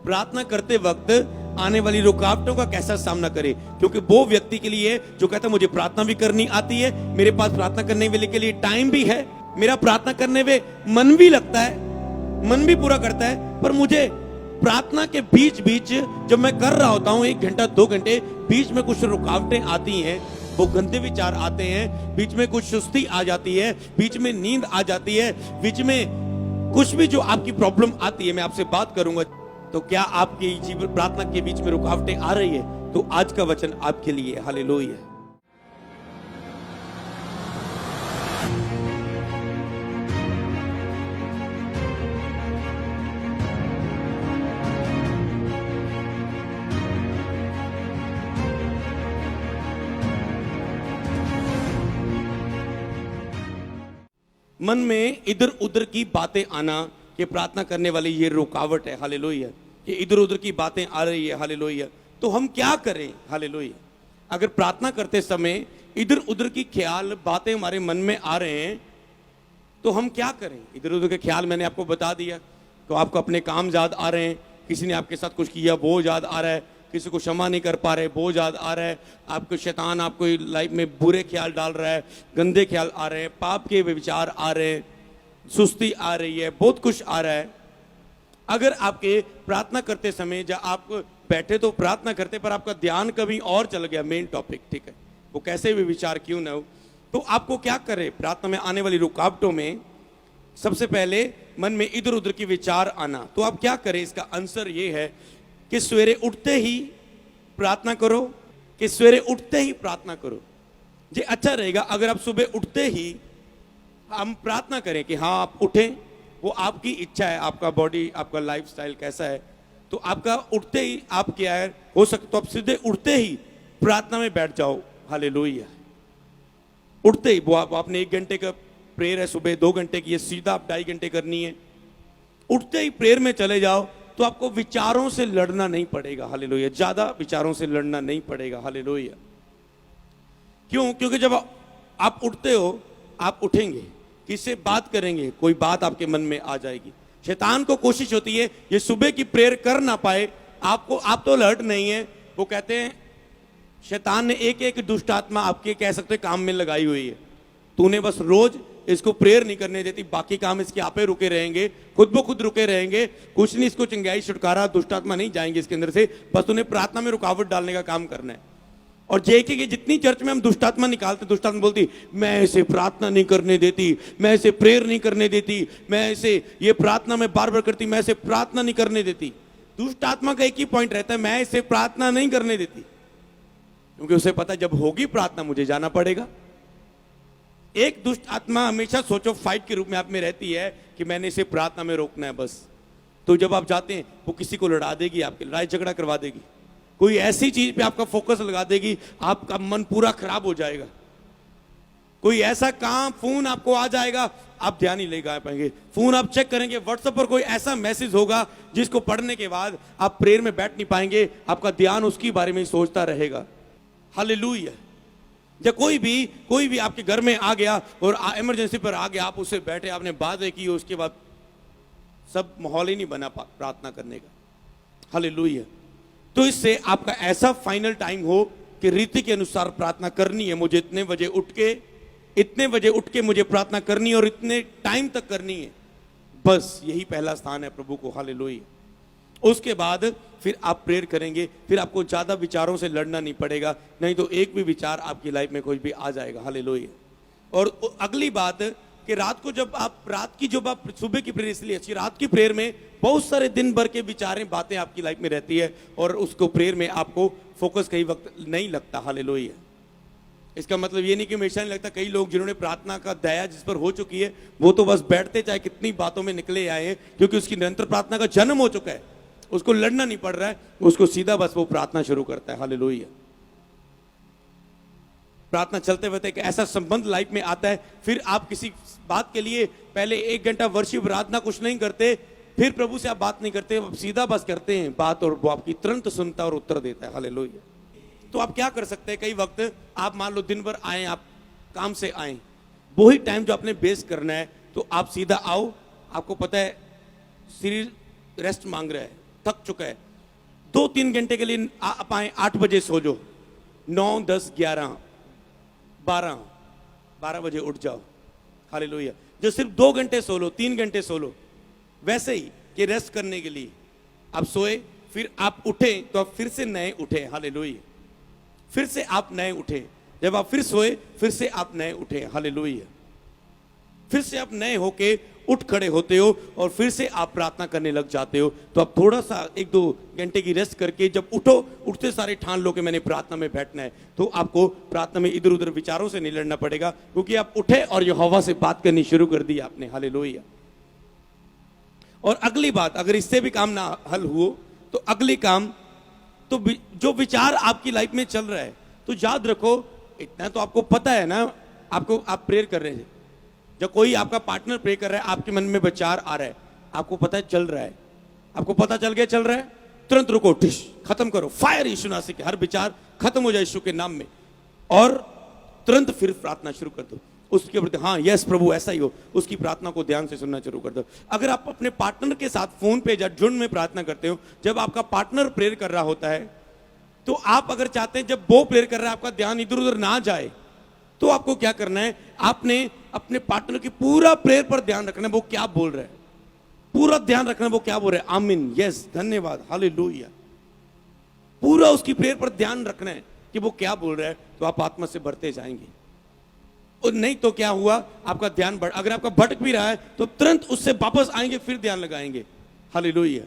प्रार्थना करते वक्त आने वाली रुकावटों का कैसा सामना करें, क्योंकि वो व्यक्ति के लिए जो कहता है मुझे प्रार्थना भी करनी आती है, मेरे पास प्रार्थना करने वाले के लिए टाइम भी है, मेरा प्रार्थना करने में मन भी लगता है, मन भी पूरा करता है, पर मुझे प्रार्थना के बीच बीच जब मैं कर रहा होता हूं 1 घंटा 2 घंटे, बीच में कुछ रुकावटें आती हैं, वो गंदे विचार आते हैं, बीच में कुछ सुस्ती आ जाती है, बीच में नींद आ जाती है, बीच में कुछ भी जो आपकी प्रॉब्लम आती है, मैं आपसे बात करूंगा। तो क्या आपकी जीवन प्रार्थना के बीच में रुकावटें आ रही है, तो आज का वचन आपके लिए। हालेलुया। मन में इधर उधर की बातें आना कि प्रार्थना करने वाली ये रुकावट है। हालेलुया। कि इधर उधर की बातें आ रही है। हालेलुया। तो हम क्या करें? हालेलुया। अगर प्रार्थना करते समय इधर उधर की ख्याल बातें हमारे मन में आ रहे हैं तो हम क्या करें? इधर उधर के ख्याल मैंने आपको बता दिया। तो आपको अपने काम याद आ रहे हैं, किसी ने आपके साथ कुछ किया वो याद आ रहा है, किसी को क्षमा नहीं कर पा रहे वो याद आ रहा है, आपको शैतान आपको लाइफ में बुरे ख्याल डाल रहा है, गंदे ख्याल आ रहे हैं, पाप के विचार आ रहे हैं, सुस्ती आ रही है, बहुत कुछ आ रहा है। अगर आपके प्रार्थना करते समय जब आप बैठे तो प्रार्थना करते पर आपका ध्यान कभी और चल गया मेन टॉपिक, ठीक है, वो कैसे भी विचार क्यों ना हो, तो आपको क्या करे? प्रार्थना में आने वाली रुकावटों में सबसे पहले मन में इधर उधर की विचार आना, तो आप क्या करें? इसका आंसर ये है कि सवेरे उठते ही प्रार्थना करो, कि सवेरे उठते ही प्रार्थना करो। ये अच्छा रहेगा अगर आप सुबह उठते ही हम प्रार्थना करें कि हाँ आप उठें, वो आपकी इच्छा है, आपका बॉडी आपका लाइफस्टाइल कैसा है, तो आपका उठते ही आप क्या है, हो सकता तो आप सीधे उठते ही प्रार्थना में बैठ जाओ। हालेलुया। उठते ही वो आपने 1 घंटे का प्रेयर है, सुबह 2 घंटे की है, सीधा आप 2.5 घंटे करनी है, उठते ही प्रेयर में चले जाओ तो आपको विचारों से लड़ना नहीं पड़ेगा। हालेलुया। ज्यादा विचारों से लड़ना नहीं पड़ेगा। हालेलुया। क्यों? क्योंकि जब आप उठते हो, आप उठेंगे, किससे बात करेंगे? कोई बात आपके मन में आ जाएगी। शैतान को कोशिश होती है ये सुबह की प्रेयर कर ना पाए आपको। आप तो अलर्ट नहीं है, वो कहते हैं शैतान ने एक एक दुष्ट आत्मा आपके कह सकते काम में लगाई हुई है, तूने बस रोज इसको प्रेयर नहीं करने देती, बाकी काम इसके आपे रुके रहेंगे, खुद ब खुद रुके रहेंगे, कुछ नहीं, इसको चंगाई छुटकारा दुष्ट आत्मा नहीं जाएंगे इसके अंदर से, बस उन्हें प्रार्थना में रुकावट डालने का काम करना है। और कि जितनी चर्च में हम दुष्टात्मा निकालते, दुष्टात्मा बोलती मैं इसे प्रार्थना नहीं करने देती, मैं इसे प्रेयर नहीं करने देती, मैं इसे ये प्रार्थना में बार बार करती, मैं इसे प्रार्थना नहीं करने देती। दुष्टात्मा का एक ही पॉइंट रहता है, मैं इसे प्रार्थना नहीं करने देती, क्योंकि उसे पता जब होगी प्रार्थना मुझे जाना पड़ेगा। एक दुष्ट आत्मा हमेशा सोचो फाइट के रूप में आप में रहती है कि मैंने इसे प्रार्थना में रोकना है बस। तो जब आप जाते हैं वो किसी को लड़ा देगी, आपकी लड़ाई झगड़ा करवा देगी, कोई ऐसी चीज पे आपका फोकस लगा देगी, आपका मन पूरा खराब हो जाएगा। कोई ऐसा काम, फोन आपको आ जाएगा, आप ध्यान ही लगा पाएंगे। फोन आप चेक करेंगे, व्हाट्सएप पर कोई ऐसा मैसेज होगा जिसको पढ़ने के बाद आप प्रेयर में बैठ नहीं पाएंगे, आपका ध्यान उसकी बारे में सोचता रहेगा। हालेलुया। जब कोई भी आपके घर में आ गया और इमरजेंसी पर आ गया, आप उससे बैठे, आपने बातें की, उसके बाद सब माहौल ही नहीं बना प्रार्थना करने का। हालेलुया। तो इससे आपका ऐसा फाइनल टाइम हो कि रीति के अनुसार प्रार्थना करनी है, मुझे इतने बजे उठ के मुझे प्रार्थना करनी है और इतने टाइम तक करनी है, बस यही पहला स्थान है प्रभु को। हालेलुया। उसके बाद फिर आप प्रेयर करेंगे, फिर आपको ज्यादा विचारों से लड़ना नहीं पड़ेगा, नहीं तो एक भी विचार आपकी लाइफ में कोई भी आ जाएगा। हालेलुया। और अगली बात कि रात की सुबह की प्रेयर इसलिए अच्छी, रात की प्रेयर में बहुत सारे दिन भर के विचारें बातें आपकी लाइफ में रहती है और उसको प्रेयर में आपको फोकस कई वक्त नहीं लगता। हालेलुया। इसका मतलब ये नहीं कि हमेशा नहीं लगता। कई लोग जिन्होंने प्रार्थना का दया जिस पर हो चुकी है वो तो बस बैठते चाहे कितनी बातों में निकले आए हैं, क्योंकि उसकी निरंतर प्रार्थना का जन्म हो चुका है, उसको लड़ना नहीं पड़ रहा है, उसको सीधा बस वो प्रार्थना शुरू करता है। हालेलुया। प्रार्थना चलते हुए एक ऐसा संबंध लाइफ में आता है, फिर आप किसी बात के लिए पहले 1 घंटा वर्शिप प्रार्थना कुछ नहीं करते, फिर प्रभु से आप बात नहीं करते, सीधा बस करते हैं बात और वो आपकी तुरंत सुनता और उत्तर देता है। हालेलुया। तो आप क्या कर सकते हैं? कई वक्त आप मान लो दिन भर आए, आप काम से आए, वही टाइम जो आपने बेस करना है, तो आप सीधा आओ, आपको पता है शरीर रेस्ट मांग रहा है, थक चुका है, 2-3 घंटे के लिए आप आए, 8 बजे सो जाओ, 9, 10, 11, 12 बजे उठ जाओ। हालेलुया। जो सिर्फ 2 घंटे सो लो, 3 घंटे सो लो, वैसे ही कि रेस्ट करने के लिए आप सोए, फिर आप उठे तो आप फिर से नए उठे। हालेलुया। फिर से आप नए उठे, जब आप फिर सोए फिर से आप नए उठे। हालेलुया। फिर से आप नए होके उठ खड़े होते हो और फिर से आप प्रार्थना करने लग जाते हो। तो आप थोड़ा सा 1-2 घंटे की रेस्ट करके जब उठो, उठते सारे ठान लो कि मैंने प्रार्थना में बैठना है, तो आपको प्रार्थना में इधर उधर विचारों से नहीं लड़ना पड़ेगा, क्योंकि आप उठे और यहोवा से बात करनी शुरू कर दी आपने। हालेलुया। और अगली बात, अगर इससे भी काम ना हल हुआ तो अगली काम, तो जो विचार आपकी लाइफ में चल रहा है, तो याद रखो, इतना तो आपको पता है ना, आपको आप प्रेयर कर रहे हैं, जब कोई आपका पार्टनर प्रे कर रहा है, आपके मन में विचार आ रहा है, आपको पता है चल रहा है, आपको पता चल गया चल रहा है, तुरंत रुको, टिश, खत्म करो, फायर यीशु नासिक, हर विचार खत्म हो जाए यीशु के नाम में, और तुरंत फिर प्रार्थना शुरू कर दो उसके प्रति। हाँ, यस प्रभु, ऐसा ही हो, उसकी प्रार्थना को ध्यान से सुनना शुरू कर दो। अगर आप अपने पार्टनर के साथ फोन पे या झुंड में प्रार्थना करते हो, जब आपका पार्टनर प्रेयर कर रहा होता है, तो आप अगर चाहते हैं जब वो प्रेयर कर रहा है आपका ध्यान इधर उधर ना जाए, तो आपको क्या करना है, आपने अपने पार्टनर की पूरा प्रेयर पर ध्यान रखना है, वो क्या बोल रहा है, पूरा ध्यान रखना है वो क्या बोल रहा है। आमीन, यस, धन्यवाद, हालेलुया। पूरा उसकी प्रेयर पर ध्यान रखना है कि वो क्या बोल रहा है, तो आप आत्मा से भरते जाएंगे। और नहीं तो क्या हुआ, आपका ध्यान अगर आपका भटक भी रहा है तो तुरंत उससे वापस आएंगे, फिर ध्यान लगाएंगे। हालेलुया।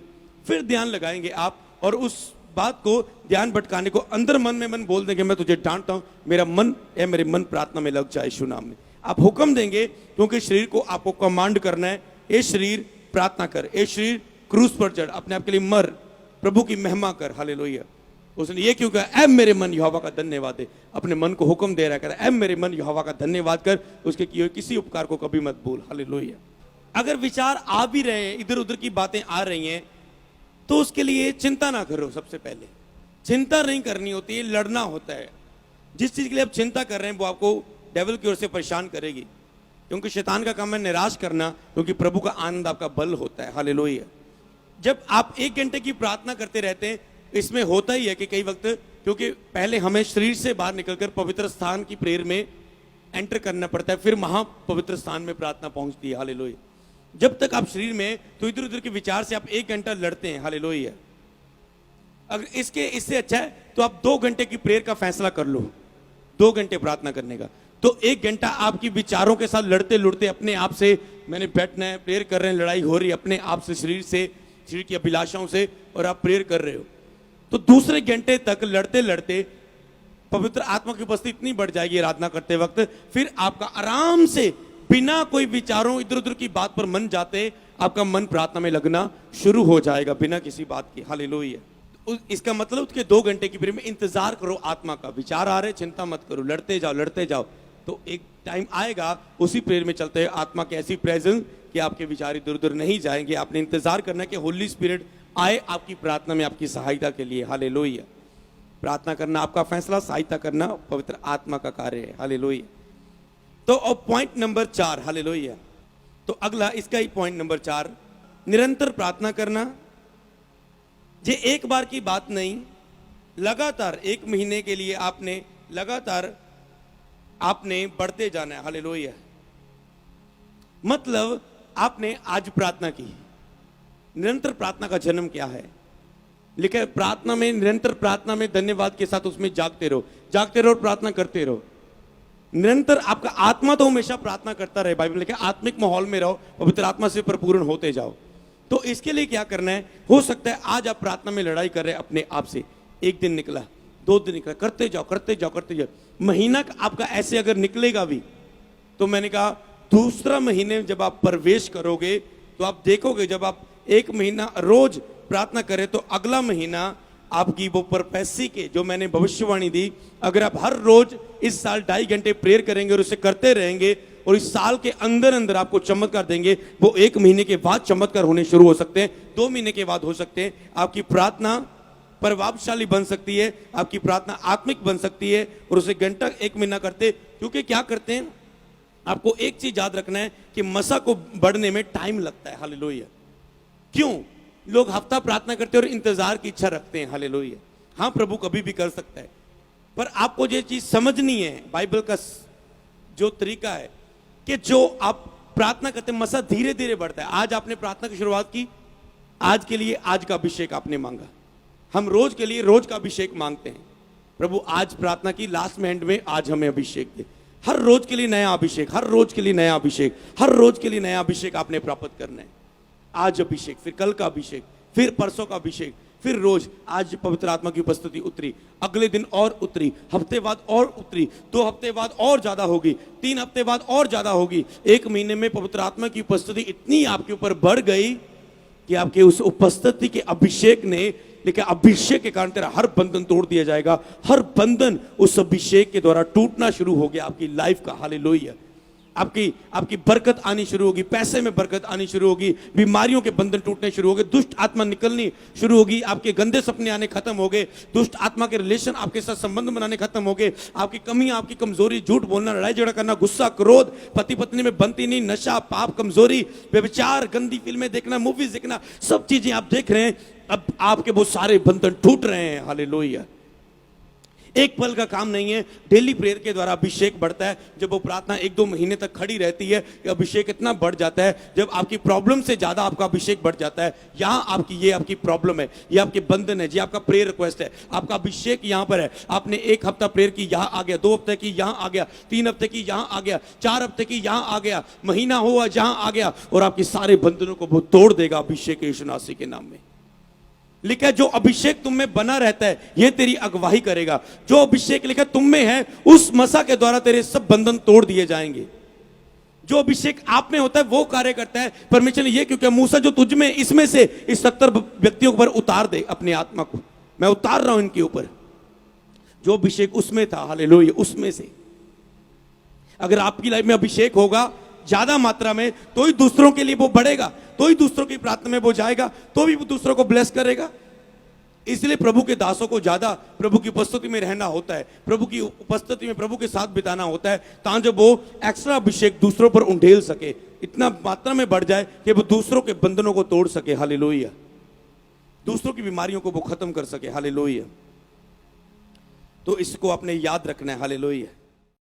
फिर ध्यान लगाएंगे आप, और उस बात को, ध्यान भटकाने को, अंदर मन में मन बोल देंगे, मैं तुझे डांटता हूं, मेरा मन है, मेरे मन प्रार्थना में लग जाए यीशु नाम में। आप हुक्म देंगे, क्योंकि शरीर को आपको कमांड करना है, ए शरीर प्रार्थना कर, ए शरीर क्रूस पर चढ़, अपने आप के लिए मर, प्रभु की महिमा कर। हालेलुया। उसने ये क्यों कहा, ऐ मेरे मन यहोवा का धन्यवाद दे, अपने मन को हुक्म दे रहा है, कहता है ऐ मेरे मन यहोवा का धन्यवाद कर, उसके किए हुए किसी उपकार को कभी मत भूल। हालेलुया। अगर विचार आ भी रहे हैं, इधर उधर की बातें आ रही हैं, तो उसके लिए चिंता ना करो। सबसे पहले चिंता नहीं करनी होती है, लड़ना होता है। जिस चीज के लिए आप चिंता कर रहे हैं वो आपको डेविल की ओर से परेशान करेगी, क्योंकि शैतान का काम है निराश करना, क्योंकि प्रभु का आनंद आपका बल होता है। हालेलुया। जब आप 1 घंटे की प्रार्थना करते रहते हैं, इसमें होता ही है कि कई वक्त, क्योंकि पहले हमें शरीर से बाहर निकलकर पवित्र स्थान की प्रेयर में एंटर करना पड़ता है, फिर महापवित्र स्थान में प्रार्थना पहुंचती है। हालेलुया। जब तक आप शरीर में, तो इधर उधर के विचार से आप 1 घंटा लड़ते हैं। हालेलुया। अगर इससे अच्छा है तो आप 2 घंटे की प्रेयर का फैसला कर लो, 2 घंटे प्रार्थना करने का, तो 1 घंटा आपकी विचारों के साथ लड़ते लड़ते अपने आप से, मैंने बैठना है, प्रेयर कर रहे हैं, लड़ाई हो रही है अपने आप से, शरीर की अभिलाषाओं से, और आप प्रेयर कर रहे हो, तो दूसरे घंटे तक लड़ते लड़ते पवित्र आत्मा की उपस्थिति इतनी बढ़ जाएगी आराधना करते वक्त, फिर आपका आराम से बिना कोई विचारों, इधर उधर की बात पर मन जाते, आपका मन प्रार्थना में लगना शुरू हो जाएगा बिना किसी बात की। हालेलुया। इसका मतलब उसके 2 घंटे की प्रेयर में इंतजार करो आत्मा का। विचार आ रहे, चिंता मत करो, लड़ते जाओ, तो एक टाइम आएगा उसी प्रेयर में चलते हैं, आत्मा की ऐसी प्रेजेंस कि आपके विचार इधर उधर नहीं जाएंगे। आपने इंतजार करना है कि होली स्पिरिट आए आपकी प्रार्थना में आपकी सहायता के लिए। हालेलुया। प्रार्थना करना आपका फैसला, सहायता करना पवित्र आत्मा का कार्य है। हालेलुया। तो अब पॉइंट नंबर 4, हालेलुया। तो अगला इसका ही पॉइंट नंबर 4, निरंतर प्रार्थना करना। ये एक बार की बात नहीं, लगातार 1 महीने के लिए आपने लगातार आपने बढ़ते जाना है। हालेलुया। मतलब आपने आज प्रार्थना की, निरंतर प्रार्थना का जन्म क्या है, लेकिन प्रार्थना में, निरंतर प्रार्थना में धन्यवाद के साथ उसमें जागते रहो, प्रार्थना करते रहो। निरंतर आपका आत्मा तो हमेशा प्रार्थना करता रहे, बाइबल लिखा है आत्मिक माहौल में रहो, पवित्र आत्मा से परिपूर्ण होते जाओ। तो इसके लिए क्या करना है, हो सकता है आज आप प्रार्थना में लड़ाई कर रहे हैं अपने आप से, 1 दिन निकला, 2 दिन निकला, करते जाओ। महीना आपका ऐसे अगर निकलेगा भी, तो मैंने कहा दूसरा महीने जब आप प्रवेश करोगे, तो आप देखोगे जब आप 1 महीना रोज प्रार्थना करें, तो अगला महीना आपकी वो प्रोफेसी के जो मैंने भविष्यवाणी दी, अगर आप हर रोज इस साल 2.5 घंटे प्रेयर करेंगे और उसे करते रहेंगे, और इस साल के अंदर अंदर आपको चमत्कार देंगे। वो 1 महीने के बाद चमत्कार होने शुरू हो सकते हैं, 2 महीने के बाद हो सकते हैं। आपकी प्रार्थना प्रभावशाली बन सकती है, आपकी प्रार्थना आत्मिक बन सकती है, और उसे घंटा 1 महीना करते, क्योंकि क्या करते हैं, आपको एक चीज याद रखना है कि मसा को बढ़ने में टाइम लगता है। हालेलुया। क्यों? लोग हफ्ता प्रार्थना करते हैं और इंतजार की इच्छा रखते हैं, हालेलुया। हाँ, प्रभु कभी भी कर सकता है, पर आपको ये चीज समझनी है, बाइबल का जो तरीका है कि जो आप प्रार्थना करते हैं मसा धीरे धीरे बढ़ता है। आज आपने प्रार्थना की शुरुआत की, आज के लिए आज का अभिषेक आपने मांगा। हम रोज के लिए रोज का अभिषेक मांगते हैं। प्रभु आज प्रार्थना की, लास्ट में एंड में आज हमें अभिषेक दे। हर रोज के लिए नया अभिषेक, हर रोज के लिए नया अभिषेक, हर रोज के लिए नया अभिषेक आपने प्राप्त करना है। आज अभिषेक, फिर कल का अभिषेक, फिर परसों का अभिषेक, फिर रोज। आज पवित्र आत्मा की उपस्थिति उतरी, अगले दिन और उतरी, हफ्ते बाद और उतरी, 2 हफ्ते बाद और ज्यादा होगी, 3 हफ्ते बाद और ज्यादा होगी। 1 महीने में पवित्र आत्मा की उपस्थिति इतनी आपके ऊपर बढ़ गई कि आपके उस उपस्थिति के अभिषेक ने, लेकिन अभिषेक के कारण तेरा हर बंधन तोड़ दिया जाएगा। हर बंधन उस अभिषेक के द्वारा टूटना शुरू हो गया आपकी लाइफ का, हालेलुया। आपकी बरकत आनी शुरू होगी, पैसे में बरकत आनी शुरू होगी, बीमारियों के बंधन टूटने शुरू हो गए, दुष्ट आत्मा निकलनी शुरू होगी, आपके गंदे सपने आने खत्म हो गए, दुष्ट आत्मा के रिलेशन आपके साथ संबंध बनाने खत्म हो गए, आपकी कमी, आपकी कमजोरी, झूठ बोलना, लड़ाई झगड़ा करना, गुस्सा, क्रोध, पति पत्नी में बनती नहीं, नशा, पाप, कमजोरी, व्यभिचार, गंदी फिल्में देखना, मूवीज देखना, सब चीजें आप देख रहे हैं। अब आपके बहुत सारे बंधन टूट रहे हैं, हालेलुया। एक पल का काम नहीं है, डेली प्रेयर के द्वारा अभिषेक बढ़ता है। जब वो प्रार्थना 1-2 महीने तक खड़ी रहती है, अभिषेक इतना बढ़ जाता है, जब आपकी प्रॉब्लम से ज्यादा आपका अभिषेक बढ़ जाता है। यहाँ आपकी प्रॉब्लम है, ये आपके बंधन है, ये आपका प्रेयर रिक्वेस्ट है, आपका अभिषेक यहाँ पर है। आपने 1 हफ्ता प्रेयर की, यहाँ आ गया, 2 हफ्ते की, यहाँ आ गया, 3 हफ्ते की, यहाँ आ गया, 4 हफ्ते की, यहाँ आ गया, महीना हुआ, जहां आ गया, और आपके सारे बंधनों को वो तोड़ देगा अभिषेक यीशु मसीह के नाम में। लिखा जो अभिषेक तुम में बना रहता है यह तेरी अगुवाई करेगा। जो अभिषेक लिखा तुम में है, उस मसा के द्वारा तेरे सब बंधन तोड़ दिए जाएंगे। जो अभिषेक आप में होता है वो कार्य करता है। परमेश्वर ने यह क्योंकि मूसा जो तुझ में, इसमें से इस 70 व्यक्तियों पर उतार दे अपनी आत्मा को, मैं उतार रहा हूं इनके ऊपर। जो अभिषेक उसमें था, हालेलुया, उसमें से अगर आपकी लाइफ में अभिषेक होगा ज्यादा मात्रा में, तो ही दूसरों के लिए वो बढ़ेगा, तो ही दूसरों की प्रार्थना में वो जाएगा, तो भी वो दूसरों को ब्लेस करेगा। इसलिए प्रभु के दासों को ज्यादा प्रभु की उपस्थिति में रहना होता है, प्रभु की उपस्थिति में प्रभु के साथ बिताना होता है, ताकि वो एक्स्ट्रा अभिषेक दूसरों पर उंडेल सके, इतना मात्रा में बढ़ जाए कि वो दूसरों के बंधनों को तोड़ सके, हालेलुया, दूसरों की बीमारियों को वो खत्म कर सके, हालेलुया। तो इसको आपने याद रखना है, हालेलुया।